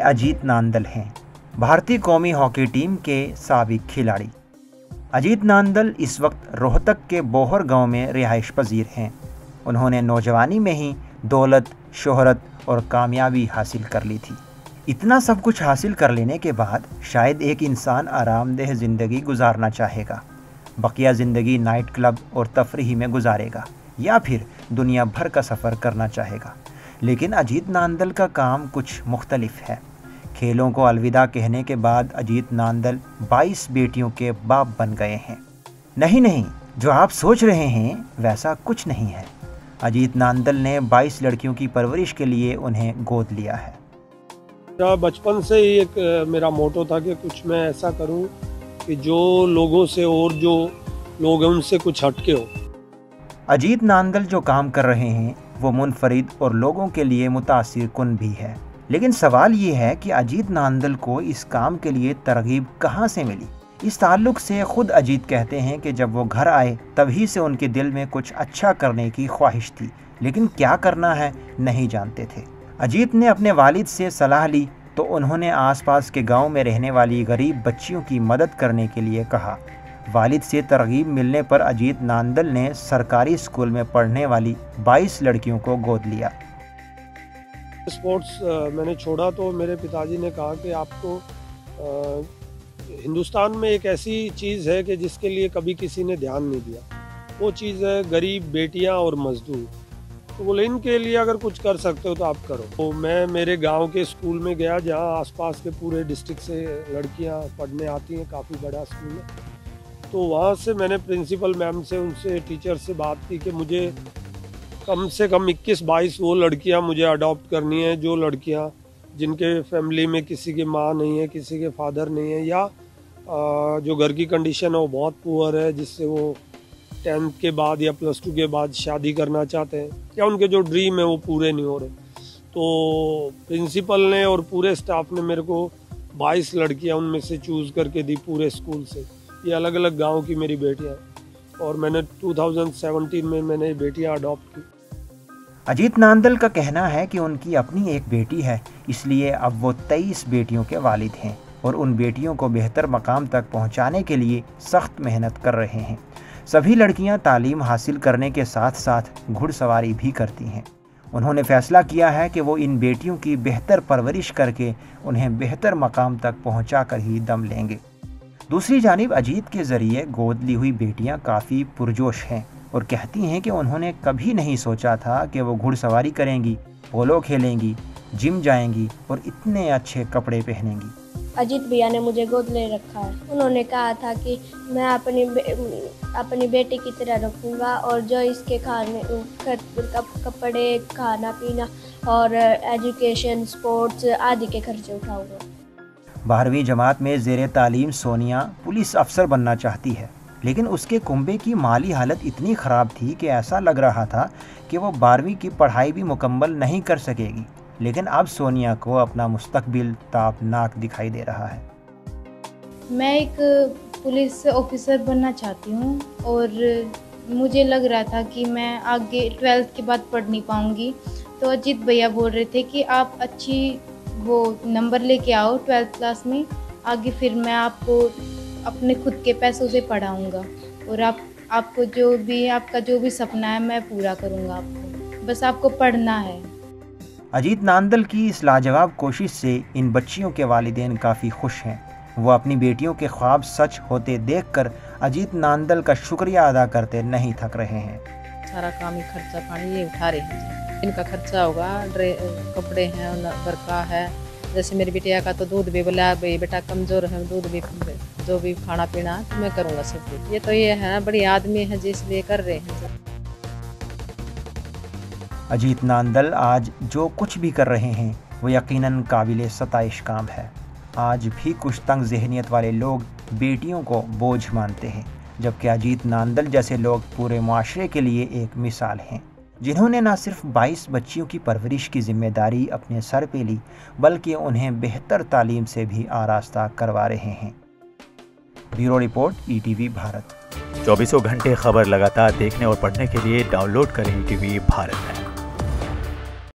अजीत नांदल हैं, भारतीय कौमी हॉकी टीम के साबिक खिलाड़ी। अजीत नांदल इस वक्त रोहतक के बोहर गांव में रिहाइश पजीर हैं। उन्होंने नौजवानी में ही दौलत, शोहरत और कामयाबी हासिल कर ली थी। इतना सब कुछ हासिल कर लेने के बाद शायद एक इंसान आरामदेह ज़िंदगी गुजारना चाहेगा, बकिया ज़िंदगी नाइट क्लब और तफरीह में गुजारेगा या फिर दुनिया भर का सफ़र करना चाहेगा। लेकिन अजीत नांदल का काम कुछ मुख्तलिफ है। खेलों को अलविदा कहने के बाद अजीत नांदल 22 बेटियों के बाप बन गए हैं। नहीं, जो आप सोच रहे हैं वैसा कुछ नहीं है। अजीत नांदल ने 22 लड़कियों की परवरिश के लिए उन्हें गोद लिया है। बचपन से ही एक मेरा मोटो था कि कुछ मैं ऐसा करूं कि जो लोगों से और जो लोग हैं उनसे कुछ हटके हो। अजीत नांदल जो काम कर रहे हैं वो मुनफरिद और लोगों के लिए मुतासिर कुन भी है। लेकिन सवाल ये है कि अजीत नांदल को इस काम के लिए तरगीब कहाँ से मिली। इस ताल्लुक से खुद अजीत कहते हैं कि जब वो घर आए तभी से उनके दिल में कुछ अच्छा करने की ख्वाहिश थी, लेकिन क्या करना है नहीं जानते थे। अजीत ने अपने वालिद से सलाह ली तो उन्होंने आसपास के गांव में रहने वाली गरीब बच्चियों की मदद करने के लिए कहा। वालिद से तरगीब मिलने पर अजीत नांदल ने सरकारी स्कूल में पढ़ने वाली 22 लड़कियों को गोद लिया। स्पोर्ट्स मैंने छोड़ा तो मेरे पिताजी ने कहा कि आपको हिंदुस्तान में एक ऐसी चीज़ है कि जिसके लिए कभी किसी ने ध्यान नहीं दिया, वो चीज़ है गरीब बेटियां और मजदूर। तो बोले इनके लिए अगर कुछ कर सकते हो तो आप करो। तो मैं मेरे गांव के स्कूल में गया जहां आसपास के पूरे डिस्ट्रिक्ट से लड़कियां पढ़ने आती हैं, काफ़ी बड़ा स्कूल है। तो वहाँ से मैंने प्रिंसिपल मैम से, उनसे टीचर से बात की कि मुझे कम से कम 21-22 वो लड़कियाँ मुझे अडॉप्ट करनी है, जो लड़कियाँ जिनके फैमिली में किसी की माँ नहीं है, किसी के फादर नहीं है, या जो घर की कंडीशन है वो बहुत पुअर है, जिससे वो 10th के बाद या +2 के बाद शादी करना चाहते हैं, या उनके जो ड्रीम है वो पूरे नहीं हो रहे। तो प्रिंसिपल ने और पूरे स्टाफ ने मेरे को 22 लड़कियाँ उनमें से चूज़ करके दी पूरे स्कूल से। ये अलग अलग गांव की मेरी बेटियां हैं और मैंने 2017 में मैंने बेटियां अडॉप्ट की। अजीत नांदल का कहना है कि उनकी अपनी एक बेटी है, इसलिए अब वो 23 बेटियों के वालिद हैं और उन बेटियों को बेहतर मकाम तक पहुंचाने के लिए सख्त मेहनत कर रहे हैं। सभी लड़कियां तालीम हासिल करने के साथ साथ घुड़सवारी भी करती हैं। उन्होंने फैसला किया है कि वो इन बेटियों की बेहतर परवरिश करके उन्हें बेहतर मकाम तक पहुँचा कर ही दम लेंगे। दूसरी जानिब अजीत के ज़रिए गोद ली हुई बेटियां काफ़ी पुरजोश हैं और कहती हैं कि उन्होंने कभी नहीं सोचा था कि वो घुड़सवारी करेंगी, पोलो खेलेंगी, जिम जाएंगी और इतने अच्छे कपड़े पहनेंगी। अजीत भैया ने मुझे गोद ले रखा है। उन्होंने कहा था कि मैं अपनी बेटी की तरह रखूँगा और जो इसके कपड़े, खाना पीना और एजुकेशन, स्पोर्ट्स आदि के खर्चे उठाऊँगा। 12वीं जमात में ज़ेरे तालीम सोनिया पुलिस अफसर बनना चाहती है, लेकिन उसके कुंबे की माली हालत इतनी ख़राब थी कि ऐसा लग रहा था कि वो 12वीं की पढ़ाई भी मुकम्मल नहीं कर सकेगी। लेकिन अब सोनिया को अपना मुस्तकबिल ताबनाक दिखाई दे रहा है। मैं एक पुलिस ऑफिसर बनना चाहती हूँ और मुझे लग रहा था कि मैं आगे 12th के बाद पढ़ नहीं पाऊँगी। तो अजीत भैया बोल रहे थे कि आप अच्छी वो नंबर लेके आओ 12th क्लास में, आगे फिर मैं आपको अपने खुद के पैसों से पढ़ाऊँगा और आपको आपका जो भी सपना है मैं पूरा करूँगा। आपको बस आपको पढ़ना है। अजीत नांदल की इस लाजवाब कोशिश से इन बच्चियों के वालिदैन काफ़ी खुश हैं। वो अपनी बेटियों के ख्वाब सच होते देखकर अजीत नांदल का शुक्रिया अदा करते नहीं थक रहे हैं। सारा काम ही खर्चा पानी ये उठा रहे हैं। इनका खर्चा होगा, कपड़े हैं, बरका है। जैसे मेरी बिटिया का तो दूध भी बोला बेटा कमज़ोर है, दूध भी जो भी खाना पीना तो मैं करूँगा सब कुछ। ये तो ये है बड़ी आदमी है जिसलिए कर रहे हैं। अजीत नांदल आज जो कुछ भी कर रहे हैं वो यकीनन काबिल सताइश काम है। आज भी कुछ तंग ज़हनियत वाले लोग बेटियों को बोझ मानते हैं, जबकि अजीत नांदल जैसे लोग पूरे माशरे के लिए एक मिसाल हैं, जिन्होंने न सिर्फ 22 बच्चियों की परवरिश की जिम्मेदारी अपने सर पे ली, बल्कि उन्हें बेहतर तालीम से भी आरास्ता करवा रहे हैं। Bureau report, ETV Bharat. 24 घंटे खबर लगातार देखने और पढ़ने के लिए डाउनलोड करें ETV भारत ऐप।